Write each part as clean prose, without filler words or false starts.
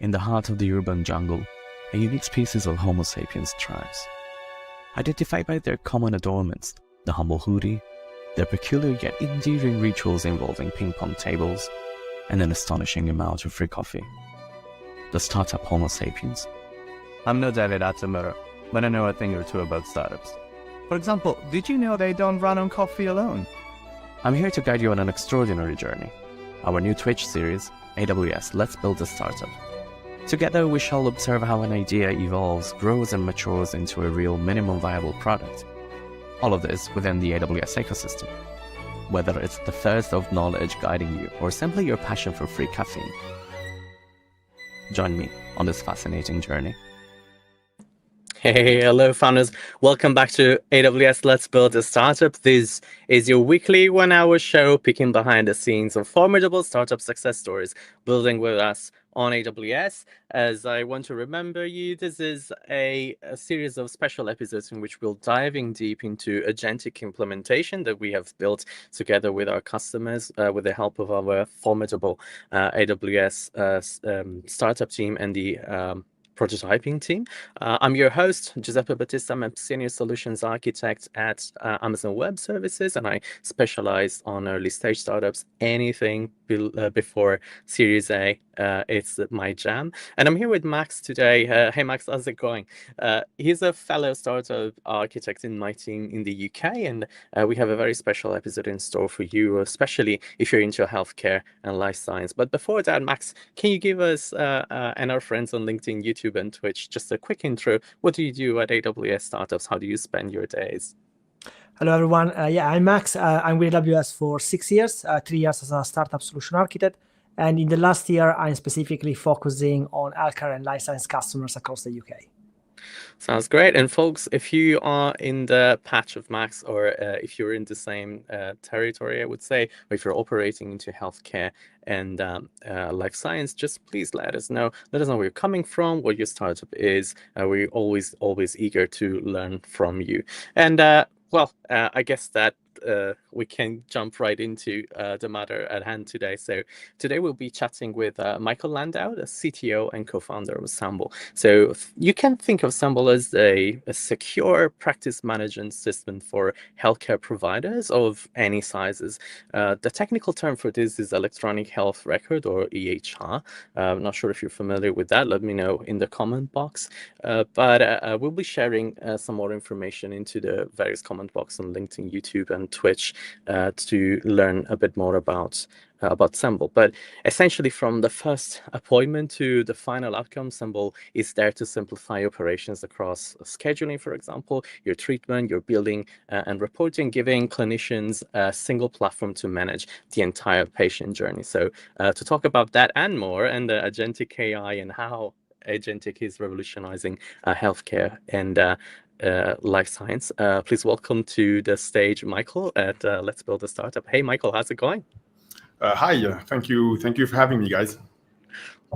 in the heart of the urban jungle, a unique species of Homo sapiens thrives. Identified by their common adornments, the humble hoodie, their peculiar yet endearing rituals involving ping-pong tables, and an astonishing amount of free coffee. The startup Homo sapiens. I'm no David Attenborough, but I know a thing or two about startups. For example, did you know they don't run on coffee alone? I'm here to guide you on an extraordinary journey. Our new Twitch series, AWS Let's Build a Startup. Together we shall observe how an idea evolves, grows and matures into a real minimum viable product. All of this within the AWS ecosystem. Whether it's the thirst of knowledge guiding you or simply your passion for free caffeine. Join me on this fascinating journey. Hey, hello founders. Welcome back to AWS Let's Build a Startup. This is your weekly 1-hour show peeking behind the scenes of formidable startup success stories building with us on AWS. As I want to remember you, this is a series of special episodes in which we'll diving deep into agentic implementation that we have built together with our customers with the help of our formidable AWS startup team and the prototyping team. I'm your host, Giuseppe Battista. I'm a senior solutions architect at Amazon Web Services, and I specialize on early stage startups. Anything before Series A, it's my jam. And I'm here with Max today. Hey, Max, how's it going? He's a fellow startup architect in my team in the UK, and we have a very special episode in store for you, especially if you're into healthcare and life science. But before that, Max, can you give us and our friends on LinkedIn, YouTube, and Twitch just a quick intro? What do you do at AWS Startups? How do you spend your days? Hello, everyone. I'm Max. I'm with AWS for 6 years, 3 years as a startup solution architect. And in the last year, I'm specifically focusing on healthcare and life science customers across the UK. Sounds great. And folks, if you are in the patch of Max, or if you're in the same territory, I would say, or if you're operating into healthcare and life science, just please let us know. Let us know where you're coming from, what your startup is. We're always eager to learn from you. And I guess that we can jump right into the matter at hand today. So today we'll be chatting with Michael Landau, the CTO and co-founder of Semble. So you can think of Semble as a secure practice management system for healthcare providers of any sizes. The technical term for this is electronic health record, or EHR. I'm not sure if you're familiar with that. Let me know in the comment box. But we'll be sharing some more information into the various comment box on LinkedIn, YouTube, and Twitch to learn a bit more about Semble. But essentially, from the first appointment to the final outcome, Semble is there to simplify operations across scheduling, for example, your treatment, your billing, and reporting, giving clinicians a single platform to manage the entire patient journey. So to talk about that and more, and the agentic AI and how agentic is revolutionizing healthcare and life science. Please welcome to the stage Michael at Let's Build a Startup. Hey, Michael, how's it going? Hi, thank you for having me, guys.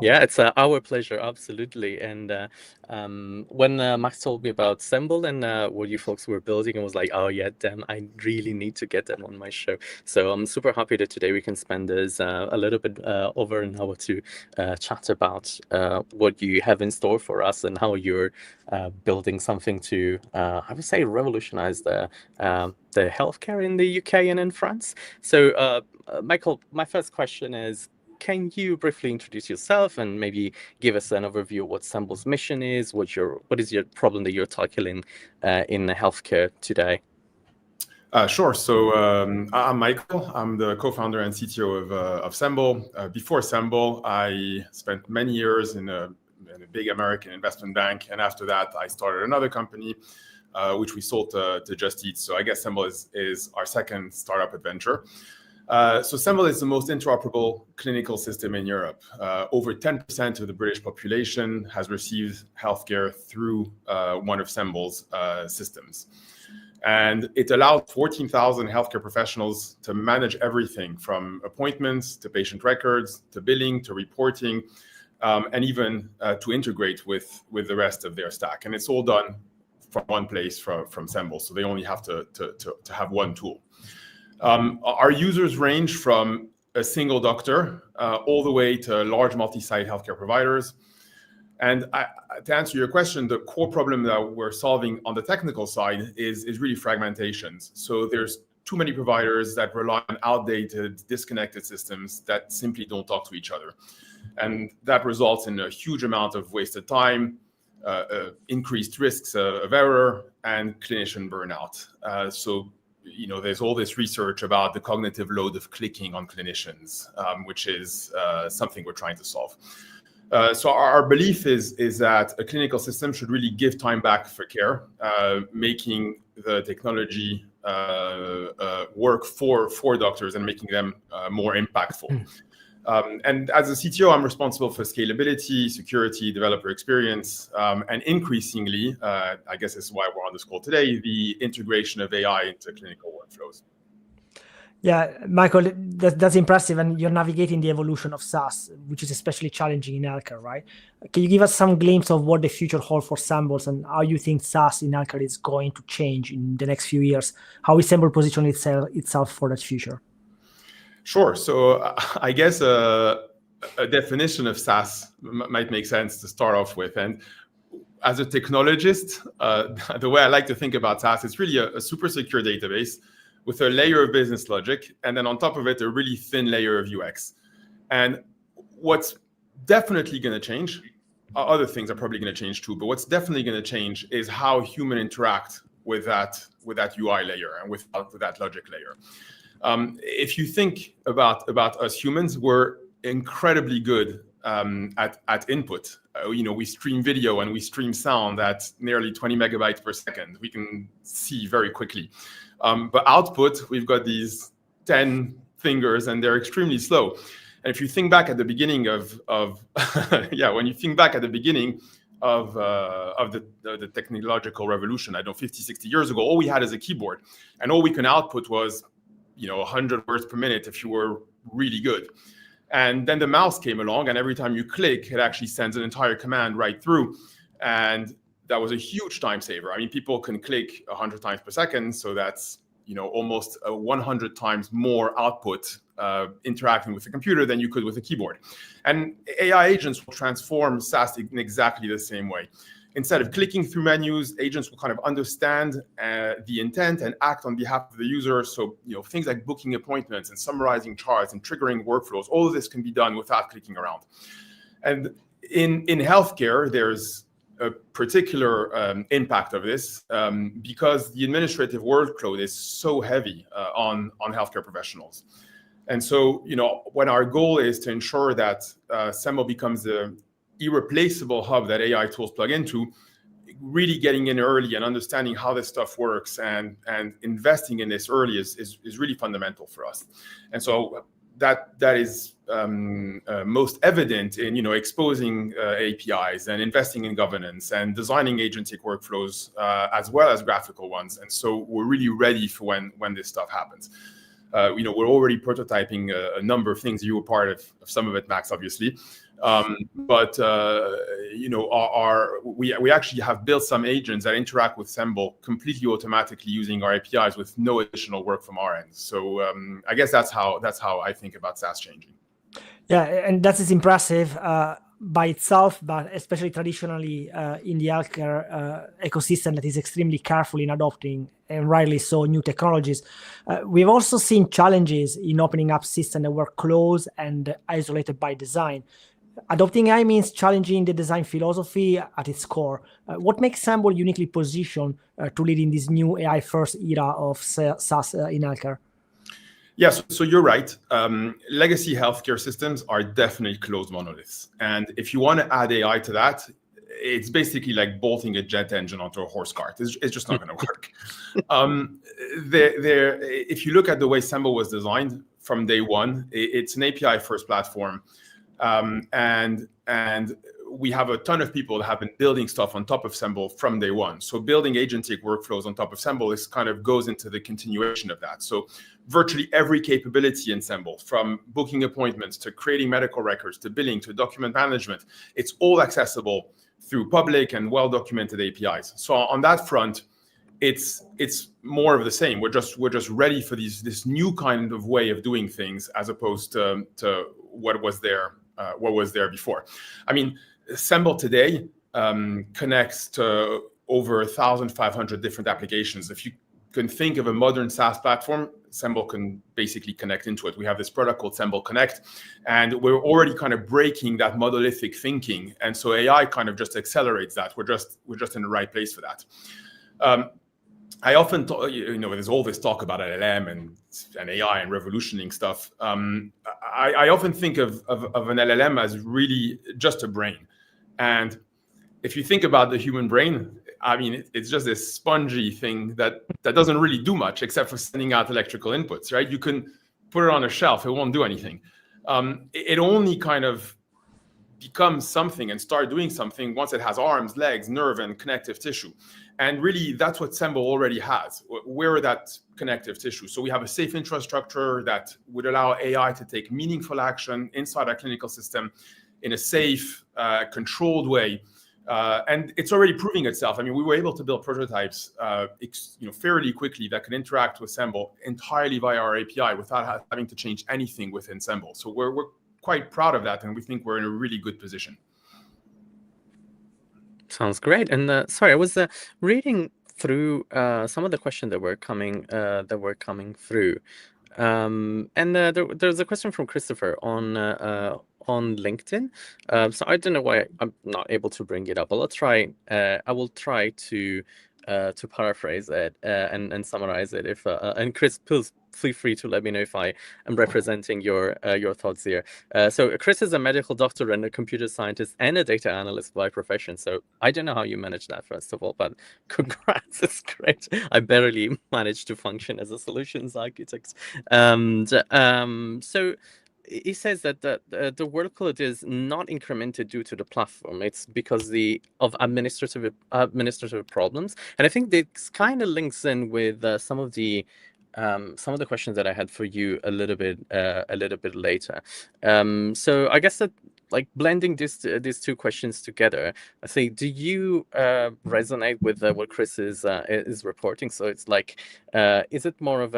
Yeah, it's our pleasure, absolutely. And when Max told me about Semble and what you folks were building, I was like, oh yeah, damn, I really need to get them on my show. So I'm super happy that today we can spend this a little bit over an hour to chat about what you have in store for us and how you're building something to, I would say, revolutionize the healthcare in the UK and in France. So Michael, my first question is, can you briefly introduce yourself and maybe give us an overview of what Semble's mission is? What is your problem that you're tackling in healthcare today? Sure. So I'm Michael. I'm the co-founder and CTO of Semble. Before Semble, I spent many years in a big American investment bank, and after that, I started another company, which we sold to Just Eat. So I guess Semble is our second startup adventure. So Semble is the most interoperable clinical system in Europe. Over 10% of the British population has received healthcare through one of Semble's systems. And it allowed 14,000 healthcare professionals to manage everything from appointments to patient records, to billing, to reporting, and even to integrate with the rest of their stack. And it's all done from one place from Semble. So they only have to have one tool. Our users range from a single doctor all the way to large multi-site healthcare providers. And to answer your question, the core problem that we're solving on the technical side is really fragmentations. So there's too many providers that rely on outdated, disconnected systems that simply don't talk to each other. And that results in a huge amount of wasted time, increased risks of error, and clinician burnout. So there's all this research about the cognitive load of clicking on clinicians, which is something we're trying to solve. So our belief is that a clinical system should really give time back for care, making the technology work for doctors and making them more impactful. And as a CTO, I'm responsible for scalability, security, developer experience, and increasingly, I guess this is why we're on this call today, the integration of AI into clinical workflows. Yeah, Michael, that's impressive. And you're navigating the evolution of SaaS, which is especially challenging in healthcare, right? Can you give us some glimpse of what the future holds for Semble and how you think SaaS in healthcare is going to change in the next few years? How is Semble positioning itself for that future? Sure. So I guess a definition of SaaS might make sense to start off with. And as a technologist, the way I like to think about SaaS is really a super secure database with a layer of business logic, and then on top of it, a really thin layer of UX. And what's definitely going to change, other things are probably going to change too, but what's definitely going to change is how humans interact with that UI layer and with that logic layer. If you think about us humans, we're incredibly good at input. We stream video and we stream sound at nearly 20 megabytes per second. We can see very quickly. But output, we've got these 10 fingers and they're extremely slow. And if you think back at the beginning when you think back at the beginning of the technological revolution, 50, 60 years ago, all we had is a keyboard. And all we can output was 100 words per minute if you were really good. And then the mouse came along, and every time you click, it actually sends an entire command right through. And that was a huge time saver. I mean, people can click 100 times per second, so that's almost 100 times more output interacting with the computer than you could with a keyboard. And AI agents will transform SaaS in exactly the same way. Instead of clicking through menus, agents will kind of understand the intent and act on behalf of the user. So things like booking appointments and summarizing charts and triggering workflows, all of this can be done without clicking around. And in healthcare, there's a particular impact of this because the administrative workload is so heavy on healthcare professionals. And so, when our goal is to ensure that Semble becomes the irreplaceable hub that AI tools plug into, really getting in early and understanding how this stuff works and investing in this early is really fundamental for us. And so that is most evident in exposing APIs and investing in governance and designing agentic workflows as well as graphical ones. And so we're really ready for when this stuff happens. We're already prototyping a number of things. You were part of some of it, Max, obviously. But we actually have built some agents that interact with Semble completely automatically using our APIs with no additional work from our end. So I guess that's how I think about SaaS changing. Yeah, and that is impressive by itself, but especially traditionally in the healthcare ecosystem that is extremely careful in adopting, and rightly so, new technologies. We've also seen challenges in opening up systems that were closed and isolated by design. Adopting AI means challenging the design philosophy at its core. What makes Semble uniquely positioned to lead in this new AI-first era of SaaS in healthcare? Yes, so you're right. Legacy healthcare systems are definitely closed monoliths. And if you want to add AI to that, it's basically like bolting a jet engine onto a horse cart. It's just not going to work. If you look at the way Semble was designed from day one, it's an API-first platform. And we have a ton of people that have been building stuff on top of Semble from day one. So building agentic workflows on top of Semble goes into the continuation of that. So virtually every capability in Semble, from booking appointments to creating medical records to billing to document management, it's all accessible through public and well-documented APIs. So on that front, it's more of the same. We're just ready for this new kind of way of doing things as opposed to what was there before. I mean, Semble today connects to over 1,500 different applications. If you can think of a modern SaaS platform, Semble can basically connect into it. We have this product called Semble Connect, and we're already kind of breaking that monolithic thinking. And so AI kind of just accelerates that. We're just in the right place for that. I often talk, there's all this talk about LLM and AI and revolutioning stuff. I often think of an LLM as really just a brain. And if you think about the human brain, I mean, it's just this spongy thing that doesn't really do much except for sending out electrical inputs, right? You can put it on a shelf, it won't do anything. It only kind of becomes something and start doing something once it has arms, legs, nerve, and connective tissue. And really, that's what Semble already has. We're that connective tissue. So we have a safe infrastructure that would allow AI to take meaningful action inside our clinical system in a safe, controlled way. And it's already proving itself. I mean, we were able to build prototypes fairly quickly that can interact with Semble entirely via our API without having to change anything within Semble. So we're quite proud of that, and we think we're in a really good position. Sounds great. And sorry, I was reading through some of the questions that were coming through, and there's a question from Christopher on LinkedIn. So I don't know why I'm not able to bring it up, but I will try to paraphrase it and summarize it. And Chris, please feel free to let me know if I am representing your thoughts here. So Chris is a medical doctor and a computer scientist and a data analyst by profession. So I don't know how you manage that, first of all, but congrats, it's great. I barely managed to function as a solutions architect. So he says that the workload is not incremented due to the platform. It's because of administrative problems. And I think this kind of links in with some of the questions that I had for you a little bit later. So I guess that, like, blending these two questions together, I think, do you resonate with what Chris is reporting? So it's like, is it more of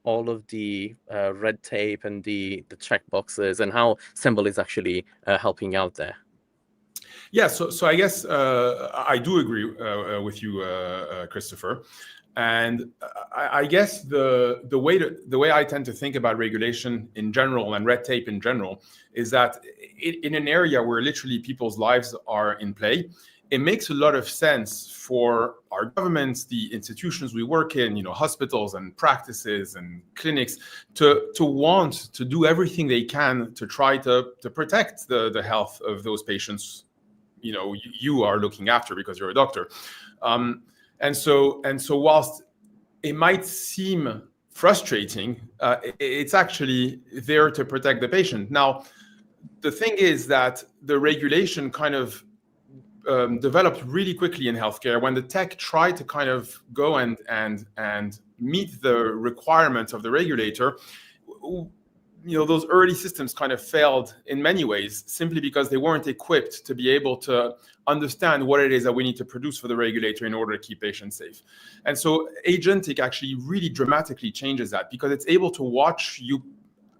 all of the red tape and the check boxes, and how Semble is actually helping out there? Yeah, so I guess I do agree with you, Christopher. And I guess the way I tend to think about regulation in general and red tape in general is that in an area where literally people's lives are in play, it makes a lot of sense for our governments, the institutions we work in, hospitals and practices and clinics, to want to do everything they can to try to protect the health of those patients you are looking after because you're a doctor. And so whilst it might seem frustrating, it's actually there to protect the patient. Now, the thing is that the regulation kind of developed really quickly in healthcare when the tech tried to kind of go and meet the requirements of the regulator. Those early systems kind of failed in many ways simply because they weren't equipped to be able to understand what it is that we need to produce for the regulator in order to keep patients safe. And so Agentic actually really dramatically changes that because it's able to watch you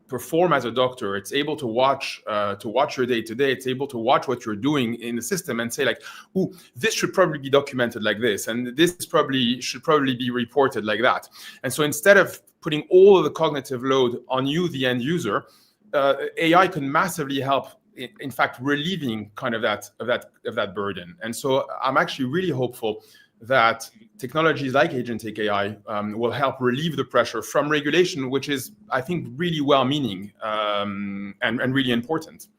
perform as a doctor. It's able to watch your day-to-day. It's able to watch what you're doing in the system and say, like, ooh, this should probably be documented like this, and this should probably be reported like that. And so instead of putting all of the cognitive load on you, the end user, AI can massively help, in fact, relieving kind of that burden. And so I'm actually really hopeful that technologies like Agentic AI will help relieve the pressure from regulation, which is, I think, really well-meaning and really important.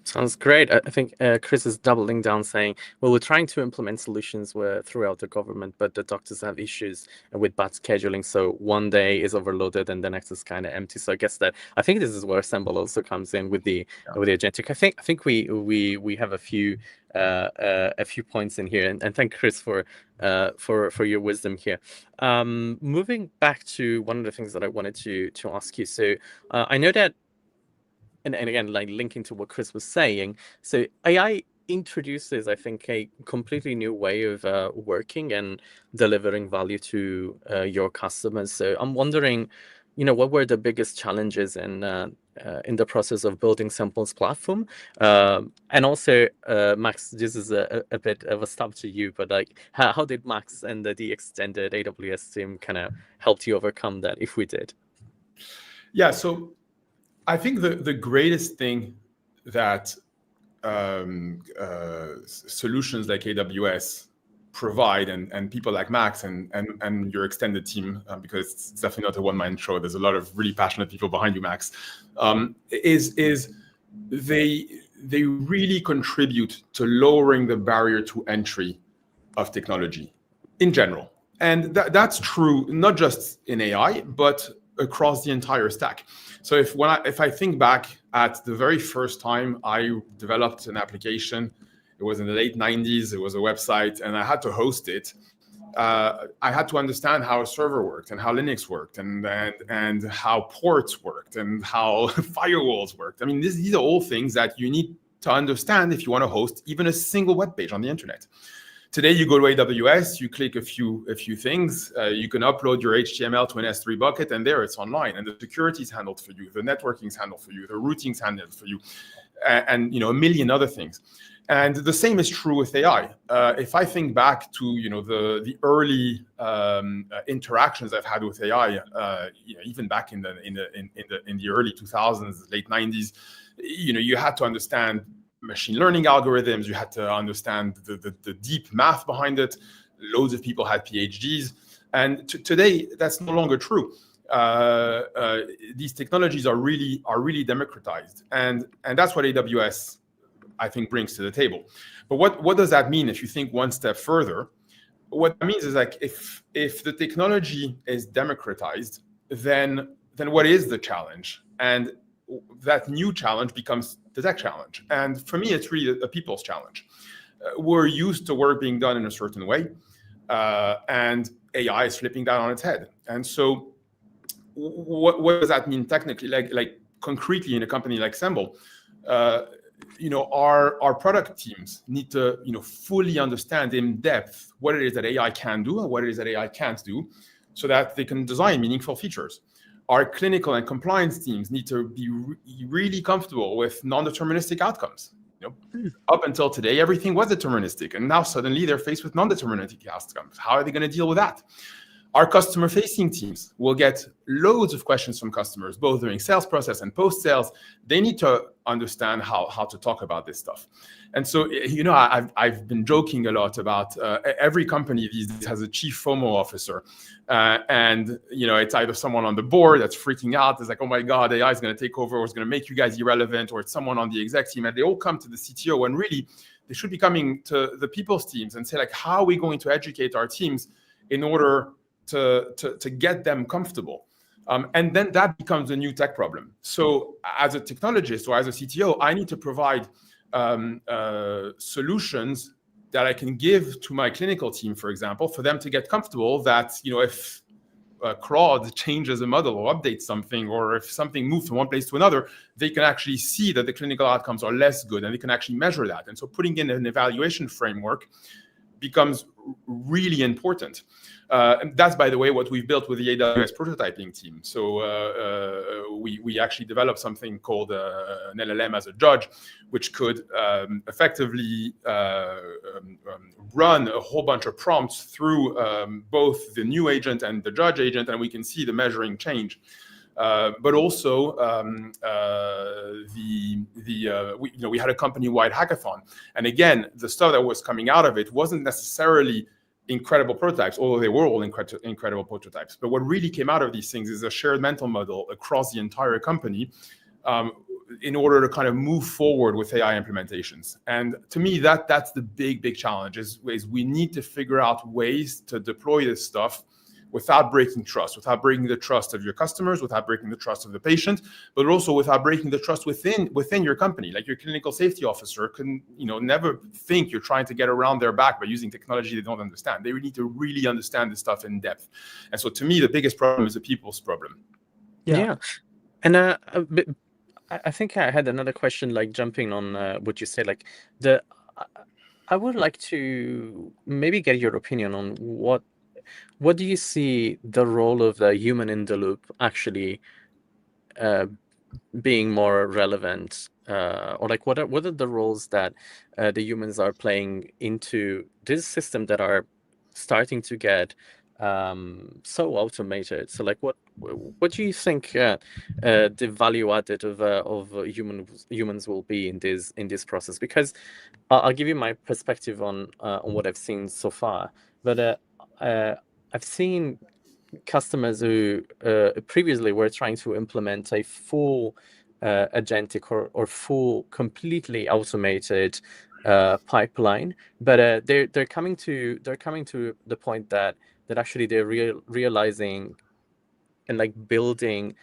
Sounds great. I think Chris is doubling down, saying, well, we're trying to implement solutions throughout the government, but the doctors have issues with bad scheduling. So one day is overloaded and the next is kind of empty. So I think this is where Semble also comes in with the Agentic. I think we have a few points in here, and thank Chris for your wisdom here. Moving back to one of the things that I wanted to ask you. So I know that, and again, like linking to what Chris was saying, so AI introduces, I think, a completely new way of working and delivering value to your customers. So I'm wondering, what were the biggest challenges in in the process of building Semble's platform. And also, Max, this is a bit of a stop to you, but like, how did Max and the extended AWS team kind of help you overcome that, if we did? Yeah, so I think the greatest thing that solutions like AWS provide, and people like Max and your extended team, because it's definitely not a one-man show. There's a lot of really passionate people behind you, Max. Is they really contribute to lowering the barrier to entry of technology in general, and that's true not just in AI, but across the entire stack. So if I think back at the very first time I developed an application, it was in the late 90s. It was a website, and I had to host it. I had to understand how a server worked, and how Linux worked, and how ports worked, and how firewalls worked. I mean, these are all things that you need to understand if you want to host even a single web page on the internet. Today, you go to AWS, you click a few things, you can upload your HTML to an S3 bucket, and there it's online. And the security is handled for you, the networking is handled for you, the routing is handled for you, and a million other things. And the same is true with AI. If I think back to the early interactions I've had with AI, even back in the early 2000s, late 90s, you had to understand machine learning algorithms. You had to understand the deep math behind it. Loads of people had PhDs, and today that's no longer true. These technologies are really democratized, and that's what AWS, I think, brings to the table. But what does that mean if you think one step further? What that means is, like, if the technology is democratized, then what is the challenge? And that new challenge becomes the tech challenge. And for me, it's really a people's challenge. We're used to work being done in a certain way, and AI is flipping that on its head. And so what does that mean technically? Like concretely in a company like Semble, our product teams need to fully understand in depth what it is that AI can do and what it is that AI can't do, so that they can design meaningful features. Our clinical and compliance teams need to be really comfortable with non-deterministic outcomes. Up until today, everything was deterministic, and now suddenly they're faced with non-deterministic outcomes. How are they going to deal with that? Our customer-facing teams will get loads of questions from customers, both during sales process and post-sales. They need to understand how to talk about this stuff. And so, I've been joking a lot about every company these days has a chief FOMO officer. And it's either someone on the board that's freaking out. It's like, oh my God, AI is going to take over, or it's going to make you guys irrelevant, or it's someone on the exec team. And they all come to the CTO, when really they should be coming to the people's teams and say, like, how are we going to educate our teams in order to get them comfortable? And then that becomes a new tech problem. So as a technologist or as a CTO, I need to provide solutions that I can give to my clinical team, for example, for them to get comfortable that, if Claude changes a model or updates something, or if something moves from one place to another, they can actually see that the clinical outcomes are less good, and they can actually measure that. And so putting in an evaluation framework becomes really important. And that's, by the way, what we've built with the AWS Prototyping team. So we actually developed something called an LLM as a judge, which could effectively run a whole bunch of prompts through both the new agent and the judge agent, and we can see the measuring change. But also, we had a company-wide hackathon, and again, the stuff that was coming out of it wasn't necessarily incredible prototypes, although they were all incredible prototypes. But what really came out of these things is a shared mental model across the entire company, in order to kind of move forward with AI implementations. And to me, that's the big challenge. Is we need to figure out ways to deploy this stuff without breaking trust, without breaking the trust of your customers, without breaking the trust of the patient, but also without breaking the trust within your company. Like, your clinical safety officer can, never think you're trying to get around their back by using technology they don't understand. They need to really understand this stuff in depth. And so, to me, the biggest problem is the people's problem. Yeah. And I think I had another question, like jumping on what you said. Like, I would like to maybe get your opinion on what do you see the role of the human in the loop actually being more relevant, or like what are the roles that the humans are playing into this system that are starting to get so automated? So like what do you think the value added of humans will be in this process? Because I'll give you my perspective on what I've seen so far, but I've seen customers who previously were trying to implement a full agentic or full completely automated pipeline, but they're coming to the point that actually they're realizing and like building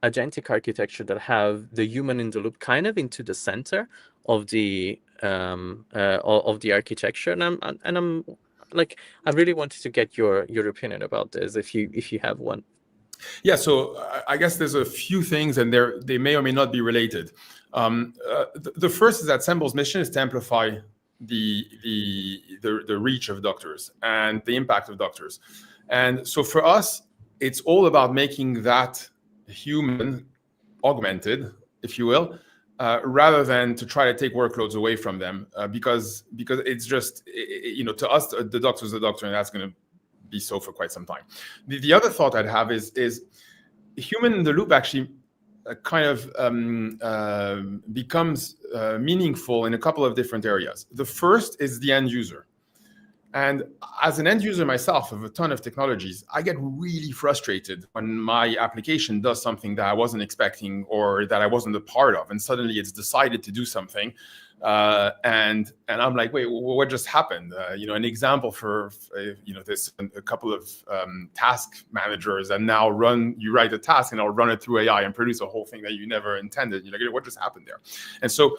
agentic architecture that have the human in the loop kind of into the center of the architecture, and I'm like, I really wanted to get your opinion about this, if you have one. Yeah, so I guess there's a few things, and they may or may not be related. The first is that Semble's mission is to amplify the reach of doctors and the impact of doctors. And so for us, it's all about making that human augmented, if you will, rather than to try to take workloads away from them, because it's just, to us, the doctor's the doctor, and that's going to be so for quite some time. The other thought I'd have is human in the loop actually kind of becomes meaningful in a couple of different areas. The first is the end user. And as an end user myself of a ton of technologies, I get really frustrated when my application does something that I wasn't expecting or that I wasn't a part of, and suddenly it's decided to do something. And I'm like, wait, what just happened? An example for there's a couple of task managers, and now you write a task and I'll run it through AI and produce a whole thing that you never intended. You're like, what just happened there? And so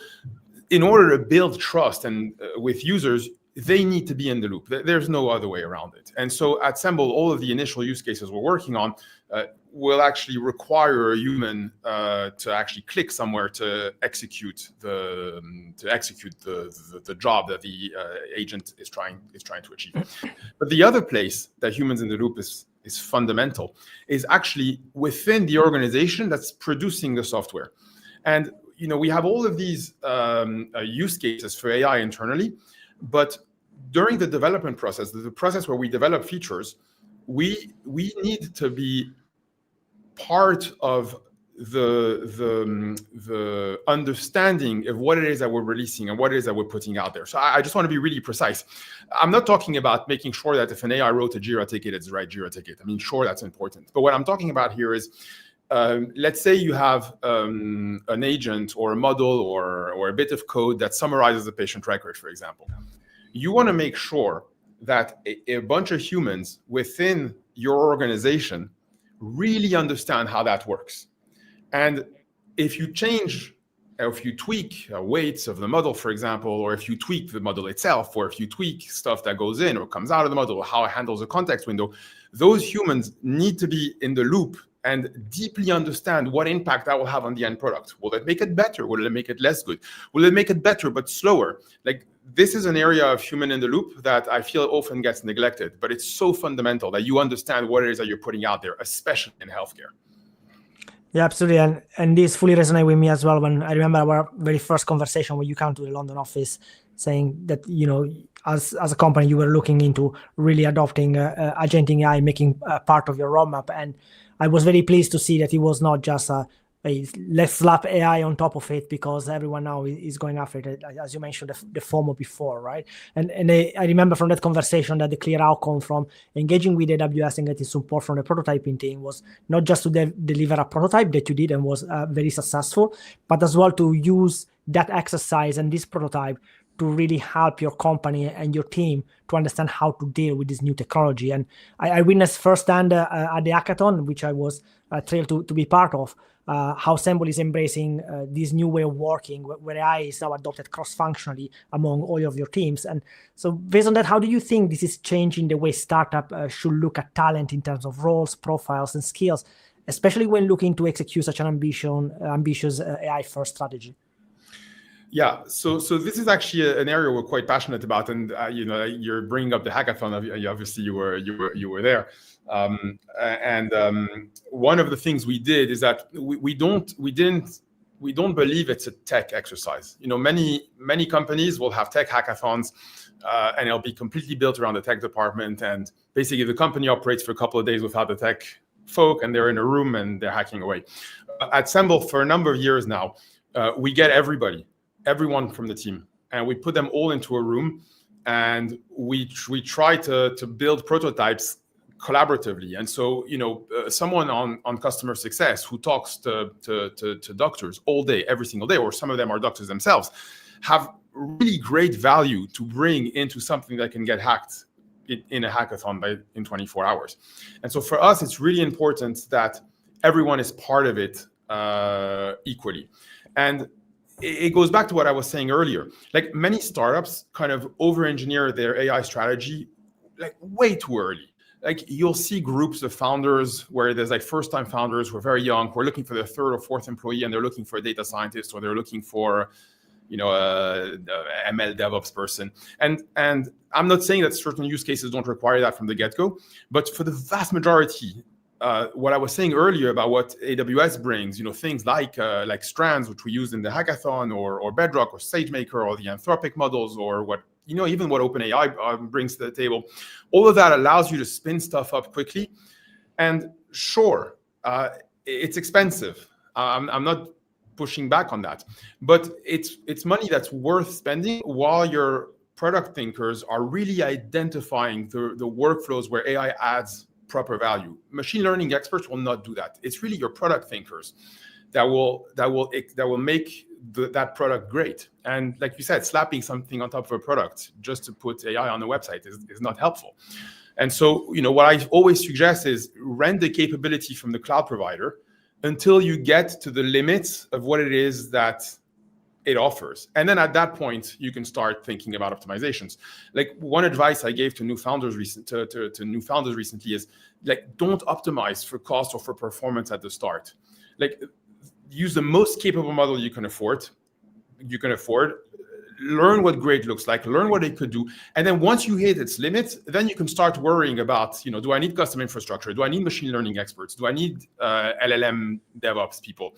in order to build trust and with users, they need to be in the loop. There's no other way around it. And so at Semble, all of the initial use cases we're working on will actually require a human to actually click somewhere to execute the job that the agent is trying to achieve. But the other place that humans in the loop is fundamental is actually within the organization that's producing the software. And we have all of these use cases for AI internally. But during the development process, the process where we develop features, we need to be part of the understanding of what it is that we're releasing and what it is that we're putting out there. So I just want to be really precise. I'm not talking about making sure that if an AI wrote a Jira ticket, it's the right Jira ticket. I mean, sure, that's important. But what I'm talking about here is, let's say you have an agent or a model or a bit of code that summarizes a patient record, for example. You want to make sure that a bunch of humans within your organization really understand how that works. And if you change, or if you tweak weights of the model, for example, or if you tweak the model itself, or if you tweak stuff that goes in or comes out of the model, or how it handles a context window, those humans need to be in the loop and deeply understand what impact that will have on the end product. Will it make it better? Will it make it less good? Will it make it better but slower? Like, this is an area of human in the loop that I feel often gets neglected, but it's so fundamental that you understand what it is that you're putting out there, especially in healthcare. Yeah, absolutely. And this fully resonates with me as well. When I remember our very first conversation when you came to the London office, saying that, as a company, you were looking into really adopting agentic AI, making part of your roadmap. And I was very pleased to see that it was not just let's slap AI on top of it because everyone now is going after it, as you mentioned, the FOMO before, right? And I remember from that conversation that the clear outcome from engaging with AWS and getting support from the prototyping team was not just to deliver a prototype that you did and was very successful, but as well to use that exercise and this prototype to really help your company and your team to understand how to deal with this new technology. And I witnessed firsthand at the hackathon, which I was thrilled to be part of, how Semble is embracing this new way of working, where AI is now adopted cross-functionally among all of your teams. And so based on that, how do you think this is changing the way startup should look at talent in terms of roles, profiles, and skills, especially when looking to execute such an ambitious AI-first strategy? Yeah, so this is actually an area we're quite passionate about, and you're bringing up the hackathon. Obviously, you were there, and one of the things we did is that we don't believe it's a tech exercise. Many companies will have tech hackathons, and it'll be completely built around the tech department, and basically the company operates for a couple of days without the tech folk, and they're in a room and they're hacking away. At Semble, for a number of years now, we get everyone from the team, and we put them all into a room, and we try to build prototypes collaboratively. And so, someone on customer success who talks to doctors all day, every single day, or some of them are doctors themselves, have really great value to bring into something that can get hacked in a hackathon in 24 hours. And so for us, it's really important that everyone is part of it equally. And it goes back to what I was saying earlier. Like, many startups kind of over-engineer their AI strategy like way too early. Like, you'll see groups of founders where there's like first-time founders who are very young, who are looking for their third or fourth employee, and they're looking for a data scientist, or they're looking for a ML DevOps person. And I'm not saying that certain use cases don't require that from the get-go, but for the vast majority, what I was saying earlier about what AWS brings, things like Strands, which we use in the hackathon, or Bedrock, or SageMaker, or the Anthropic models, or what even what OpenAI brings to the table, all of that allows you to spin stuff up quickly. And sure, it's expensive. I'm not pushing back on that, but it's money that's worth spending while your product thinkers are really identifying the workflows where AI adds proper value. Machine learning experts will not do that. It's really your product thinkers that will make that product great. And like you said, slapping something on top of a product just to put AI on the website is not helpful. And so, what I always suggest is rent the capability from the cloud provider until you get to the limits of what it is that it offers. And then at that point, you can start thinking about optimizations. Like, one advice I gave to new founders recently is, like, don't optimize for cost or for performance at the start. Like, use the most capable model you can afford. Learn what great looks like, learn what it could do. And then once you hit its limits, then you can start worrying about, do I need custom infrastructure? Do I need machine learning experts? Do I need LLM DevOps people?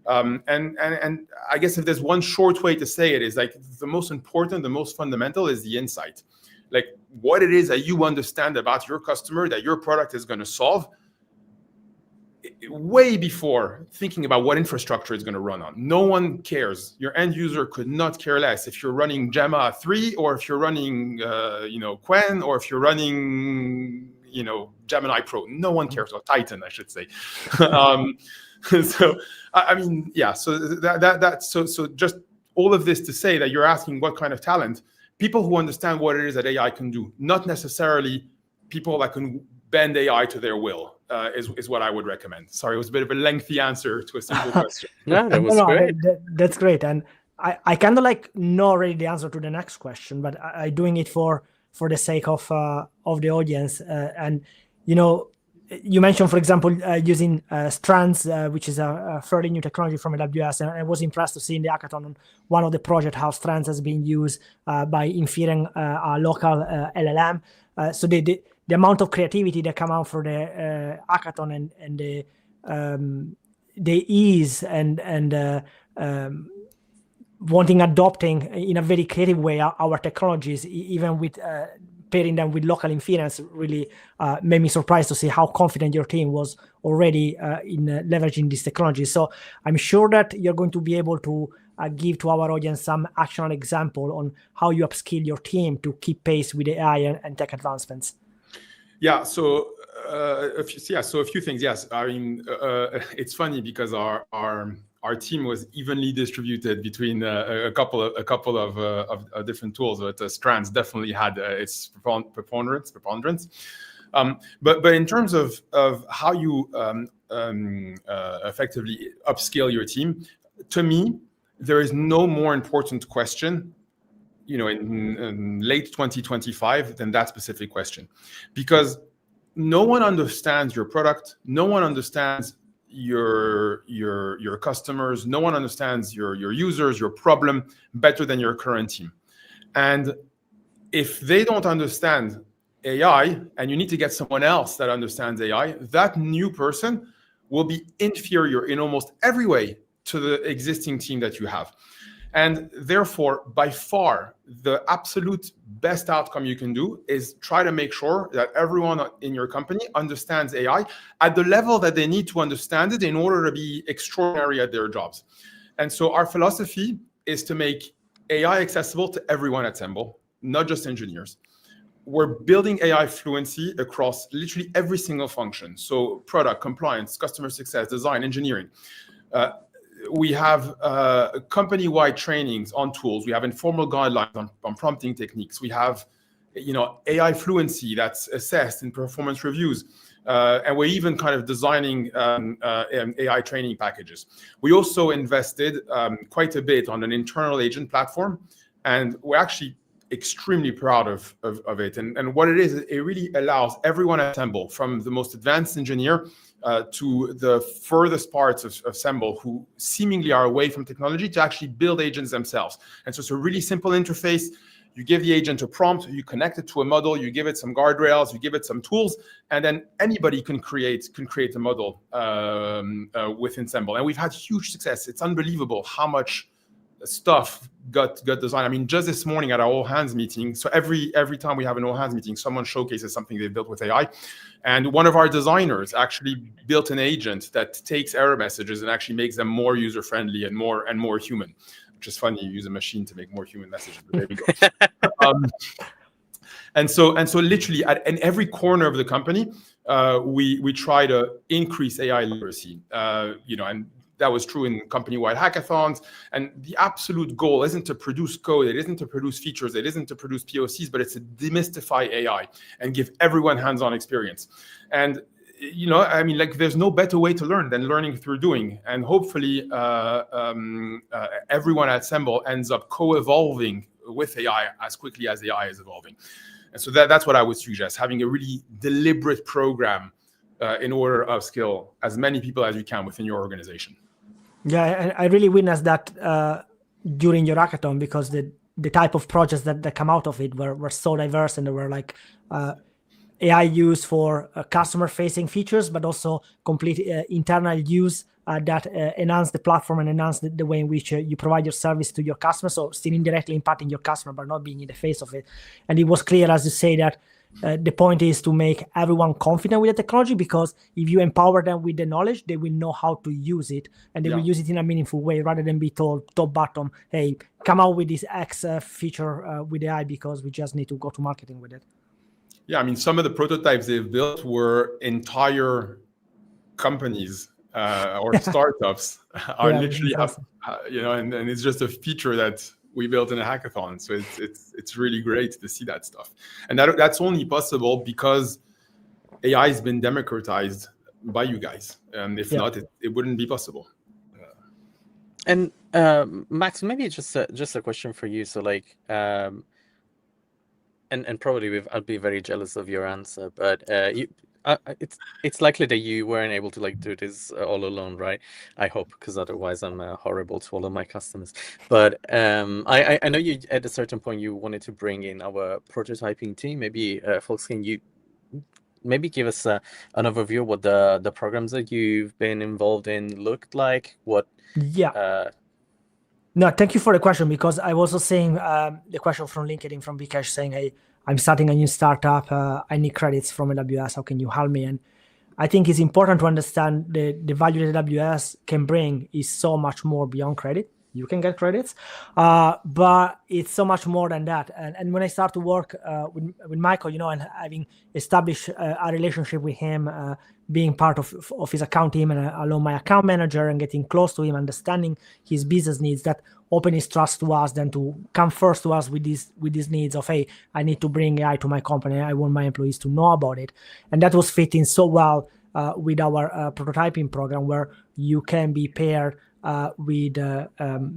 And I guess if there's one short way to say it, is like, the most important, the most fundamental is the insight. Like, what it is that you understand about your customer that your product is going to solve, way before thinking about what infrastructure it's going to run on. No one cares. Your end user could not care less if you're running Gemma 3, or if you're running Qwen, or if you're running Gemini Pro. No one cares. Or Titan, I should say. So I mean, yeah. So so just all of this to say that you're asking what kind of talent. People who understand what it is that AI can do, not necessarily people that can bend AI to their will, is what I would recommend. Sorry, it was a bit of a lengthy answer to a simple question. No, that was great. That's great. And I kind of know already the answer to the next question, but I'm doing it for the sake of the audience. And, you mentioned, for example, using Strands, which is a fairly new technology from AWS. And I was impressed to see in the hackathon on one of the projects how Strands has been used by inferring a local LLM. So the amount of creativity that come out for the hackathon, and the ease and adopting in a very creative way our technologies, even with pairing them with local inference, really made me surprised to see how confident your team was already in leveraging this technology. So I'm sure that you're going to be able to give to our audience some actionable example on how you upskill your team to keep pace with AI and tech advancements. Yeah, so a few things. Yes, I mean, it's funny because our team was evenly distributed between a couple of different tools. But Strands definitely had its preponderance. But in terms of how you effectively upscale your team, to me, there is no more important question, in late 2025 than that specific question, because no one understands your product. No one understands, your customers. No one understands your users, your problem better than your current team. And if they don't understand AI, and you need to get someone else that understands AI, that new person will be inferior in almost every way to the existing team that you have. And therefore, by far, the absolute best outcome you can do is try to make sure that everyone in your company understands AI at the level that they need to understand it in order to be extraordinary at their jobs. And so our philosophy is to make AI accessible to everyone at Semble, not just engineers. We're building AI fluency across literally every single function. So product, compliance, customer success, design, engineering. We have company-wide trainings on tools. We have informal guidelines on prompting techniques. We have, AI fluency that's assessed in performance reviews. And we're even kind of designing AI training packages. We also invested quite a bit on an internal agent platform, and we're actually extremely proud of it. And what it is, it really allows everyone at Semble, from the most advanced engineer to the furthest parts of Semble, who seemingly are away from technology, to actually build agents themselves. And so it's a really simple interface. You give the agent a prompt, you connect it to a model, you give it some guardrails, you give it some tools, and then anybody can create a model within Semble. And we've had huge success. It's unbelievable how much stuff got designed. I mean, just this morning at our all hands meeting, so every time we have an all hands meeting, someone showcases something they built with AI. And one of our designers actually built an agent that takes error messages and actually makes them more user friendly and more human. Which is funny, you use a machine to make more human messages, but there we go. And so literally in every corner of the company, we try to increase AI literacy, and that was true in company-wide hackathons. And the absolute goal isn't to produce code, it isn't to produce features, it isn't to produce POCs, but it's to demystify AI and give everyone hands-on experience. And there's no better way to learn than learning through doing. And hopefully, everyone at Semble ends up co-evolving with AI as quickly as AI is evolving. And so that's what I would suggest, having a really deliberate program in order to upskill as many people as you can within your organization. Yeah, I really witnessed that during your hackathon, because the type of projects that come out of it were so diverse, and there were like AI use for customer-facing features, but also complete internal use that enhance the platform and enhance the way in which you provide your service to your customer. So still indirectly impacting your customer, but not being in the face of it. And it was clear, as you say, that the point is to make everyone confident with the technology, because if you empower them with the knowledge, they will know how to use it, and they will use it in a meaningful way, rather than be told top bottom, hey, come out with this X feature with AI, because we just need to go to marketing with it. Yeah, I mean, some of the prototypes they've built were entire companies or startups are literally, and it's just a feature that we built in a hackathon. So it's really great to see that stuff. And that's only possible because AI has been democratized by you guys. And if not, it wouldn't be possible. And Max, maybe just a question for you. So like, and probably I'll be very jealous of your answer, but it's likely that you weren't able to like do this all alone, right? I hope, because otherwise I'm horrible to all of my customers. But I know you at a certain point you wanted to bring in our prototyping team. Maybe folks, can you maybe give us an overview of what the programs that you've been involved in looked like? What? Yeah. No, thank you for the question, because I was also saying the question from LinkedIn from Vikesh saying, hey, I'm starting a new startup. I need credits from AWS. How can you help me? And I think it's important to understand the value that AWS can bring is so much more beyond credit. You can get credits, but it's so much more than that. And when I start to work with Michael, and having established a relationship with him, being part of his account team and along my account manager, and getting close to him, understanding his business needs, that open his trust to us, then to come first to us with these needs of, hey, I need to bring AI to my company. I want my employees to know about it. And that was fitting so well with our prototyping program, where you can be paired with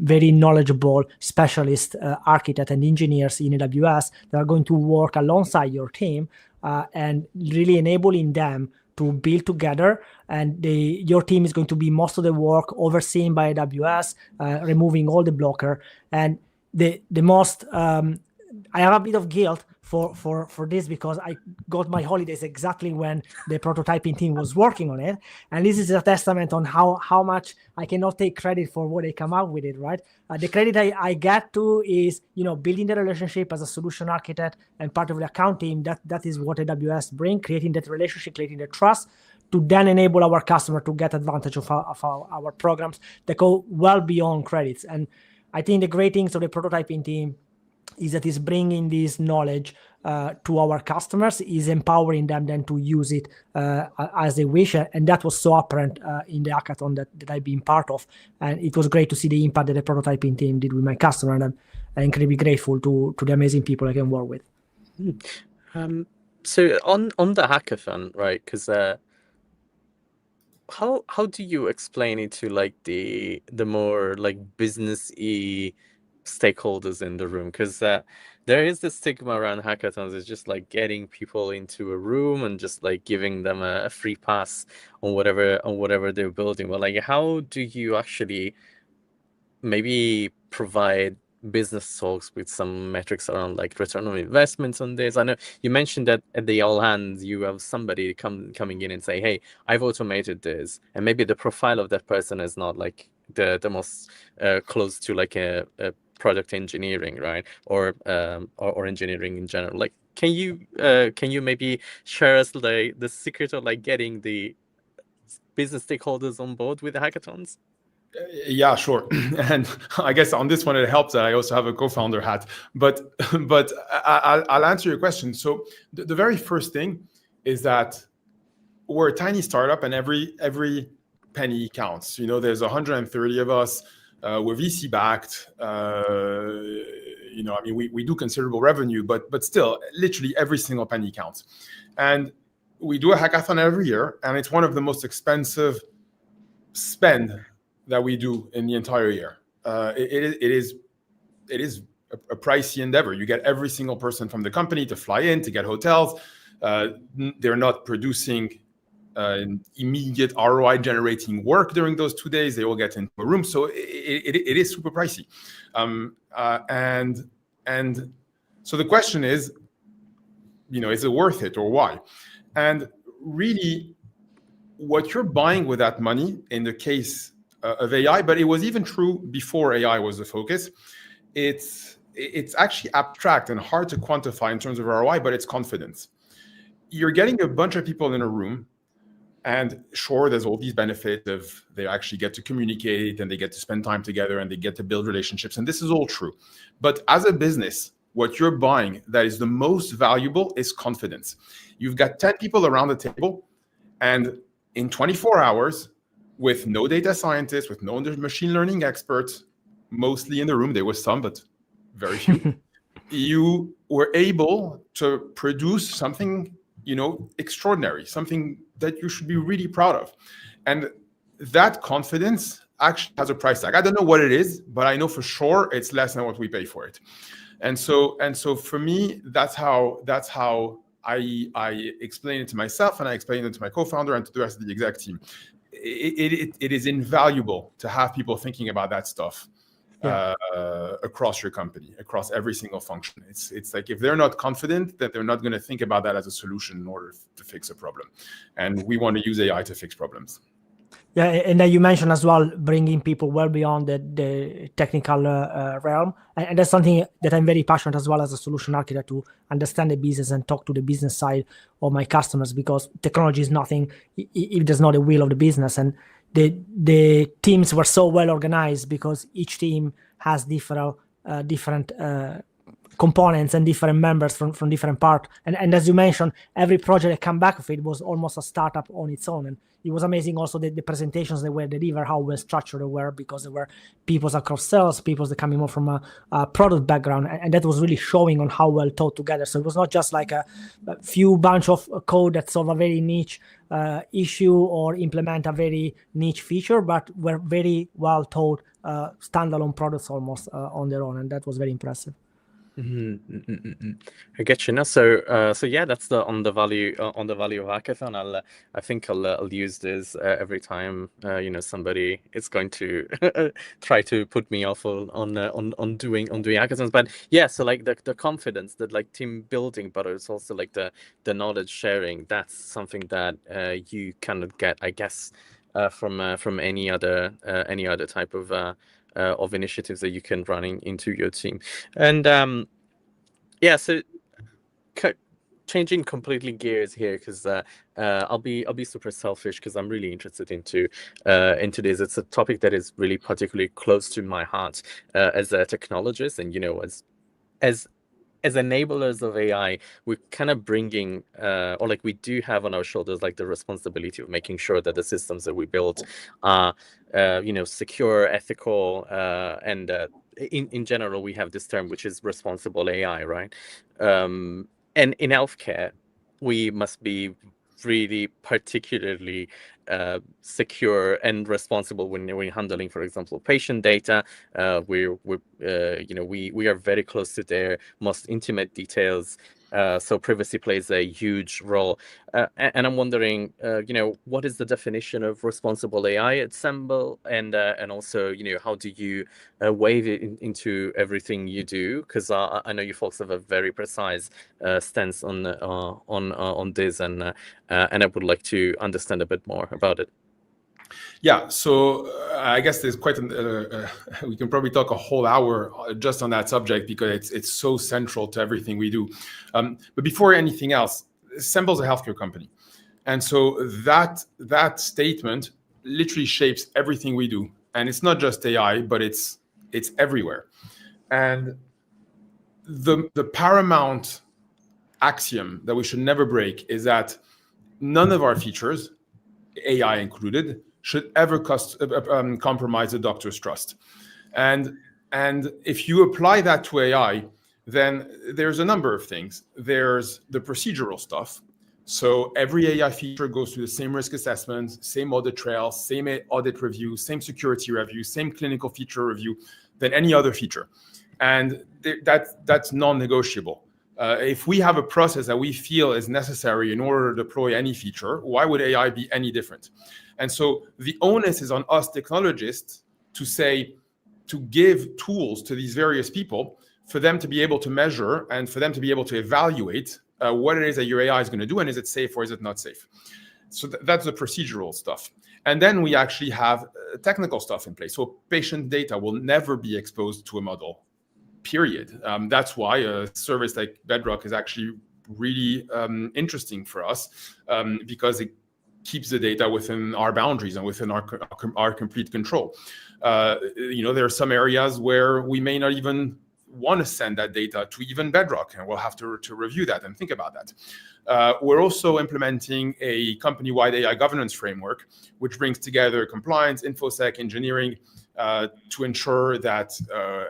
very knowledgeable specialist architects and engineers in AWS that are going to work alongside your team and really enabling them to build together, and your team is going to be most of the work overseen by AWS, removing all the blocker. And the most I have a bit of guilt for this, because I got my holidays exactly when the prototyping team was working on it, and this is a testament on how much I cannot take credit for what they come up with it, right? The credit I get to is, building the relationship as a solution architect and part of the account team. That is what AWS bring, creating that relationship, creating the trust, to then enable our customer to get advantage of our programs that go well beyond credits. And I think the great things of the prototyping team is that it's bringing this knowledge to our customers, is empowering them then to use it as they wish. And that was so apparent in the hackathon that I've been part of. And it was great to see the impact that the prototyping team did with my customer. And I'm incredibly grateful to the amazing people I can work with. So on the hackathon, right? Because how do you explain it to like the more like business-y stakeholders in the room? Because there is this stigma around hackathons. It's just like getting people into a room and just like giving them a free pass on whatever they're building. Well, like, how do you actually maybe provide business talks with some metrics around like return on investments on this? I know you mentioned that at the all hands you have somebody coming in and say, hey, I've automated this, and maybe the profile of that person is not like the most close to like a product engineering, right? Or engineering in general. Like, can you maybe share us the secret of like getting the business stakeholders on board with the hackathons? Yeah, sure. And I guess on this one, it helps that I also have a co-founder hat. But I'll answer your question. So the very first thing is that we're a tiny startup, and every penny counts. There's 130 of us. We're VC backed. We do considerable revenue, but still, literally every single penny counts. And we do a hackathon every year, and it's one of the most expensive spend that we do in the entire year. It is a pricey endeavor. You get every single person from the company to fly in, to get hotels. They're not producing immediate ROI generating work during those 2 days. They all get into a room. So it is super pricey. And so the question is, is it worth it, or why? And really, what you're buying with that money, in the case of AI, but it was even true before AI was the focus, it's actually abstract and hard to quantify in terms of ROI, but it's confidence. You're getting a bunch of people in a room, and sure, there's all these benefits of they actually get to communicate, and they get to spend time together, and they get to build relationships, and this is all true. But as a business, what you're buying that is the most valuable is confidence. You've got 10 people around the table, and in 24 hours, with no data scientists, with no machine learning experts, mostly in the room, there was some, but very few, you were able to produce something, extraordinary, something that you should be really proud of. And that confidence actually has a price tag. I don't know what it is, but I know for sure it's less than what we pay for it. And so for me, that's how I explain it to myself, and I explain it to my co-founder and to the rest of the exec team. It is invaluable to have people thinking about that stuff across your company, across every single function. It's like, if they're not confident, that they're not going to think about that as a solution in order to fix a problem. And we want to use AI to fix problems. Yeah, and then you mentioned as well bringing people well beyond the technical realm, and that's something that I'm very passionate as well as a solution architect, to understand the business and talk to the business side of my customers, because technology is nothing if there's not a will of the business. And the teams were so well organized because each team has different components and different members from different parts. And as you mentioned, every project that came back of it was almost a startup on its own. And it was amazing also the presentations that were delivered, how well structured they were, because there were people across sales, people that coming more from a product background. And that was really showing on how well thought together. So it was not just like a few bunch of code that solve a very niche issue or implement a very niche feature, but were very well thought standalone products almost on their own. And that was very impressive. I get you now. So yeah, that's on the value of hackathon. I think I'll use this every time somebody is going to try to put me off on doing hackathons. But yeah, so like the confidence, that like team building, but it's also like the knowledge sharing. That's something that you cannot get, I guess, from any other type of initiatives that you can run into your team. And yeah, so changing completely gears here, because I'll be super selfish, because I'm really interested into this. It's a topic that is really particularly close to my heart as a technologist, and as enablers of AI, we're kind of bringing, or like we do have on our shoulders, like the responsibility of making sure that the systems that we build are, secure, ethical, and in general, we have this term, which is responsible AI, right? And in healthcare, we must be really particularly secure and responsible when we're handling, for example, patient data. We are very close to their most intimate details. So privacy plays a huge role. And I'm wondering, what is the definition of responsible AI at Semble, and also, how do you wave it into everything you do? Because I know you folks have a very precise stance on this, and I would like to understand a bit more about it. Yeah, so I guess there's quite we can probably talk a whole hour just on that subject, because it's so central to everything we do. But before anything else, Semble's a healthcare company. And so that statement literally shapes everything we do. And it's not just AI, but it's everywhere. And the paramount axiom that we should never break is that none of our features, AI included, should ever compromise the doctor's trust. And if you apply that to AI, then there's a number of things. There's the procedural stuff. So every AI feature goes through the same risk assessment, same audit trail, same audit review, same security review, same clinical feature review than any other feature. And that's non-negotiable. If we have a process that we feel is necessary in order to deploy any feature, why would AI be any different? And so the onus is on us technologists to give tools to these various people for them to be able to measure and for them to be able to evaluate what it is that your AI is going to do, and is it safe or is it not safe? So that's the procedural stuff. And then we actually have technical stuff in place. So patient data will never be exposed to a model, period. That's why a service like Bedrock is actually really interesting for us, because it keeps the data within our boundaries and within our complete control. There are some areas where we may not even want to send that data to even Bedrock, and we'll have to review that and think about that. We're also implementing a company-wide AI governance framework, which brings together compliance, InfoSec, engineering, to ensure that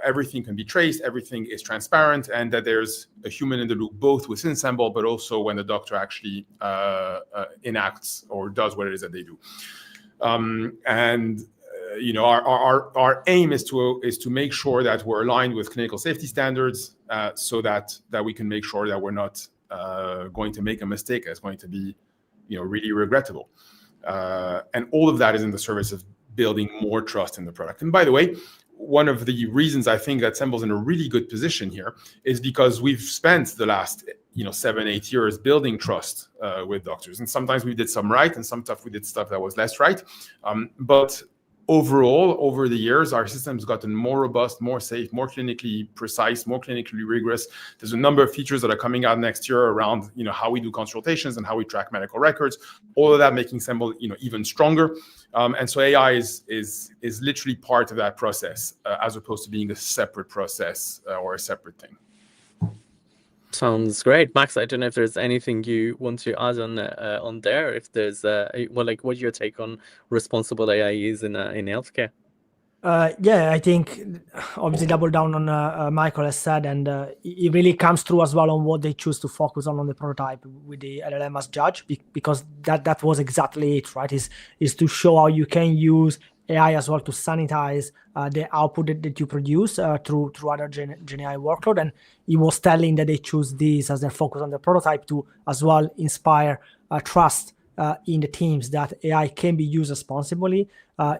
everything can be traced, everything is transparent, and that there's a human in the loop, both within Semble, but also when the doctor actually enacts or does what it is that they do. Our aim is to make sure that we're aligned with clinical safety standards, so that we can make sure that we're not going to make a mistake that's going to be really regrettable. And all of that is in the service of building more trust in the product. And by the way, one of the reasons I think that Semble's in a really good position here is because we've spent the last 7-8 years building trust with doctors. And sometimes we did some right, and sometimes we did stuff that was less right. But overall, over the years, our system's gotten more robust, more safe, more clinically precise, more clinically rigorous. There's a number of features that are coming out next year around how we do consultations and how we track medical records. All of that making Semble even stronger. And so AI is literally part of that process, as opposed to being a separate process or a separate thing. Sounds great, Max. I don't know if there's anything you want to add on there. If there's what your take on responsible AI is in healthcare. I think obviously double down on Michael has said, and it really comes through as well on what they choose to focus on the prototype with the LLM as judge, because that was exactly it, right? Is to show how you can use AI as well to sanitize the output that you produce through other Gen AI workload. And he was telling that they choose this as their focus on the prototype to as well inspire trust in the teams that AI can be used responsibly,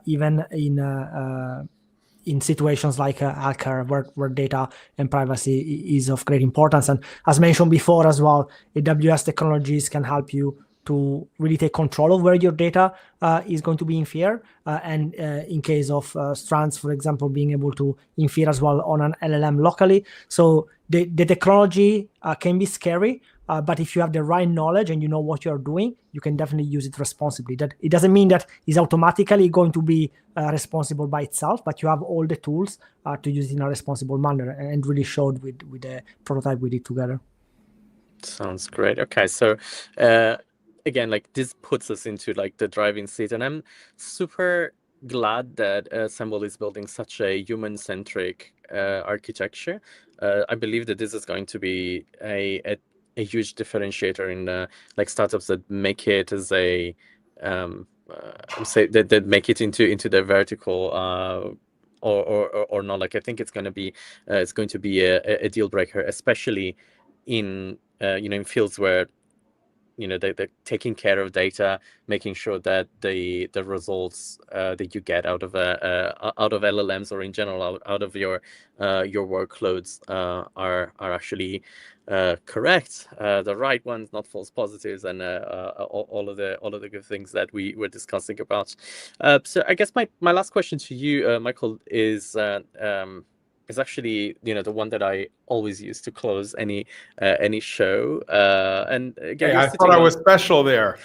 even in situations like healthcare, where data and privacy is of great importance. And as mentioned before as well, AWS technologies can help you to really take control of where your data is going to be inferred. And in case of strands, for example, being able to infer as well on an LLM locally. So the technology can be scary, but if you have the right knowledge and you know what you're doing, you can definitely use it responsibly. That it doesn't mean that it's automatically going to be responsible by itself, but you have all the tools to use it in a responsible manner, and really showed with the prototype we did together. Sounds great. Okay, so again, like this puts us into like the driving seat, and I'm super glad that Semble is building such a human-centric architecture. I believe that this is going to be a huge differentiator in like startups that make it as a say that make it into the vertical or not. Like I think it's going to be a deal breaker, especially in in fields where they're taking care of data, making sure that the results that you get out of LLMs or in general out of your workloads are actually correct, the right ones, not false positives, and all of the good things that we were discussing about. So I guess my last question to you, Michael, is actually the one that I always use to close any show. And again, Hey, I thought I was special there.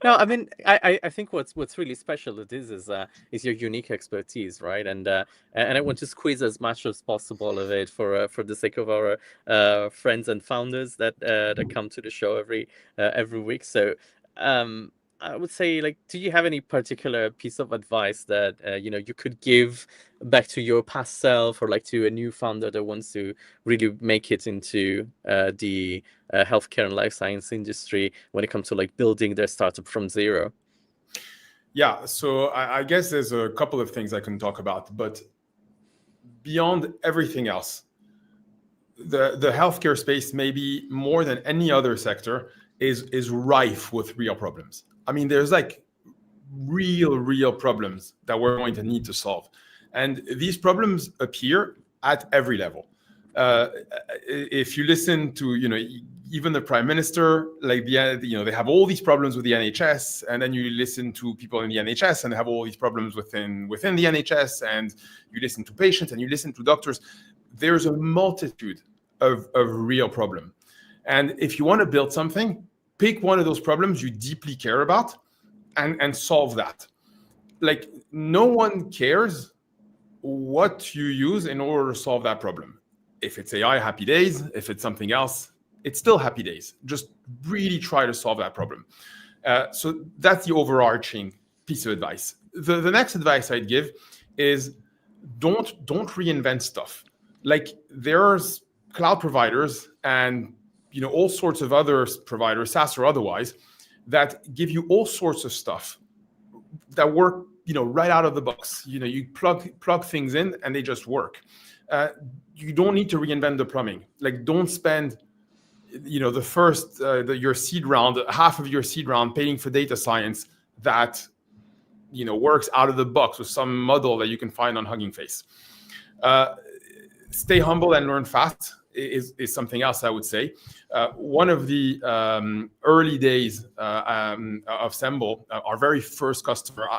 No, I mean, I think what's really special with this is your unique expertise, right? And I want to squeeze as much as possible of it for the sake of our friends and founders that come to the show every week. So I would say, like, do you have any particular piece of advice that you could give back to your past self, or like to a new founder that wants to really make it into the healthcare and life science industry when it comes to like building their startup from zero? Yeah, so I guess there's a couple of things I can talk about, but beyond everything else, the healthcare space, maybe more than any other sector, is rife with real problems. I mean, there's like real problems that we're going to need to solve. And these problems appear at every level. If you listen to, even the prime minister, like they have all these problems with the NHS, and then you listen to people in the NHS and they have all these problems within the NHS, and you listen to patients and you listen to doctors. There's a multitude of real problem. And if you want to build something, pick one of those problems you deeply care about and solve that. Like, no one cares what you use in order to solve that problem. If it's AI, happy days. If it's something else, it's still happy days. Just really try to solve that problem. So that's the overarching piece of advice. The next advice I'd give is don't reinvent stuff. Like, there's cloud providers and all sorts of other providers, SaaS or otherwise, that give you all sorts of stuff that work right out of the box. You plug things in and they just work. You don't need to reinvent the plumbing. Like, don't spend the first your seed round, half of your seed round, paying for data science that works out of the box with some model that you can find on Hugging Face. Stay humble and learn fast is something else I would say. One of the early days of Semble, our very first customer,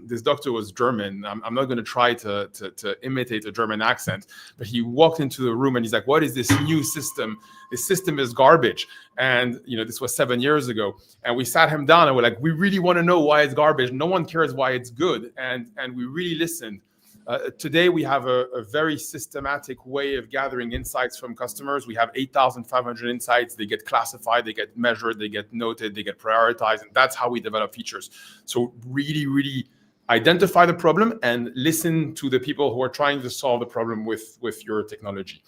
this doctor was German. I'm not going to try to imitate a German accent, but he walked into the room and he's like, "What is this new system? This system is garbage." And this was 7 years ago. And we sat him down and we're like, "We really want to know why it's garbage. No one cares why it's good." And we really listened. Today, we have a very systematic way of gathering insights from customers. We have 8,500 insights. They get classified, they get measured, they get noted, they get prioritized, and that's how we develop features. So really identify the problem and listen to the people who are trying to solve the problem with your technology.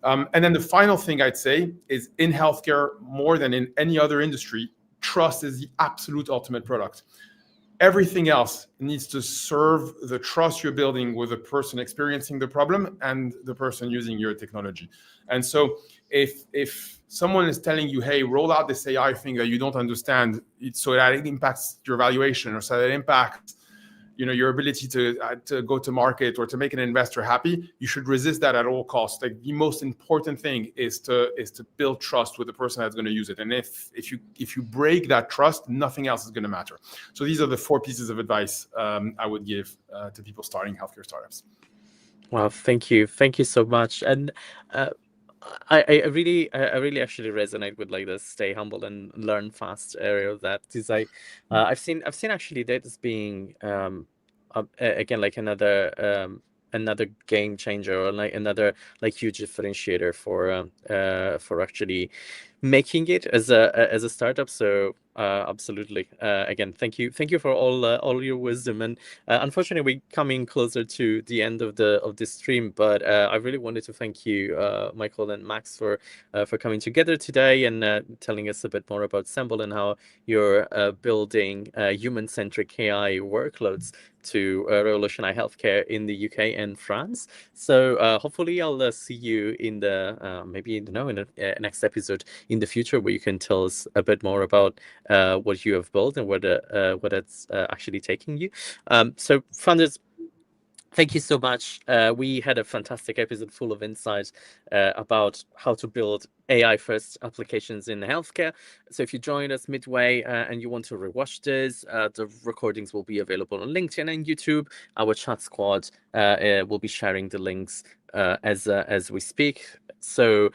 And then the final thing I'd say is, in healthcare, more than in any other industry, trust is the absolute ultimate product. Everything else needs to serve the trust you're building with the person experiencing the problem and the person using your technology. And so if someone is telling you, hey, roll out this AI thing that you don't understand, so that it impacts your valuation, or so that it impacts your ability to go to market or to make an investor happy, you should resist that at all costs. Like, the most important thing is to build trust with the person that's going to use it. And if you break that trust, nothing else is going to matter. So these are the 4 pieces of advice I would give to people starting healthcare startups. Well, thank you so much. And I really actually resonate with like the stay humble and learn fast area of that, because I've seen actually that as being again like another game changer, or like another like huge differentiator for actually making it as a startup. So absolutely, again, thank you for all your wisdom. And unfortunately, we're coming closer to the end of this stream, but I really wanted to thank you, Michael and Max, for coming together today and telling us a bit more about Semble and how you're building human-centric AI workloads to revolutionize healthcare in the UK and France. So hopefully I'll see you in the maybe in the next episode in the future, where you can tell us a bit more about what you have built and what it's actually taking you. So founders, thank you so much. We had a fantastic episode full of insights about how to build AI-first applications in healthcare. So if you joined us midway and you want to rewatch this, the recordings will be available on LinkedIn and YouTube. Our chat squad will be sharing the links as we speak. So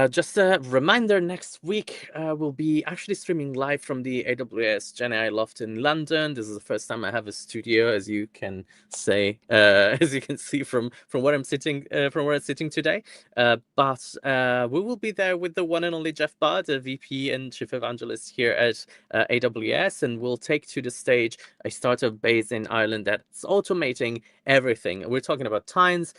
just a reminder, next week we'll be actually streaming live from the AWS Gen AI Loft in London. This is the first time I have a studio, as you can say, as you can see from where I'm sitting, today. But we will be there with the one and only Jeff Barr, the VP and Chief Evangelist here at AWS, and we'll take to the stage a startup based in Ireland that's automating everything. We're talking about Tynes,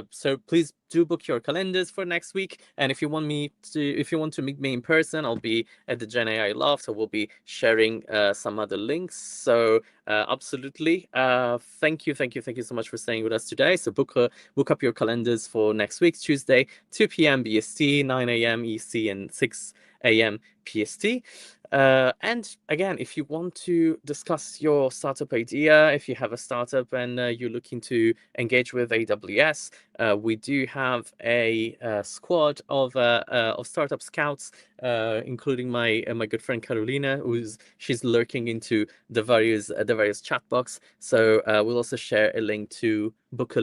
so please do book your calendars for next week. And if you want to meet me in person, I'll be at the Gen AI Loft. So we'll be sharing some other links. So absolutely, thank you so much for staying with us today. So book up your calendars for next week, Tuesday, 2 p.m. BST, 9 a.m. EC, and 6 a.m. PST. And again, if you want to discuss your startup idea, if you have a startup and you're looking to engage with AWS, we do have a squad of startup scouts, including my good friend Carolina, she's lurking into the various chat box. So we'll also share a link to book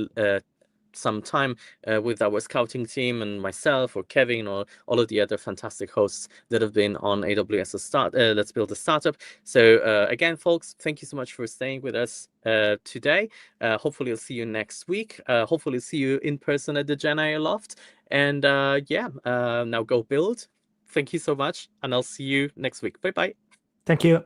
some time with our scouting team and myself or Kevin or all of the other fantastic hosts that have been on AWS Let's Build a Startup. So again, folks, thank you so much for staying with us today. Hopefully I'll see you next week. Hopefully I'll see you in person at the Gen AI Loft. And now go build. Thank you so much, and I'll see you next week. Bye-bye. Thank you.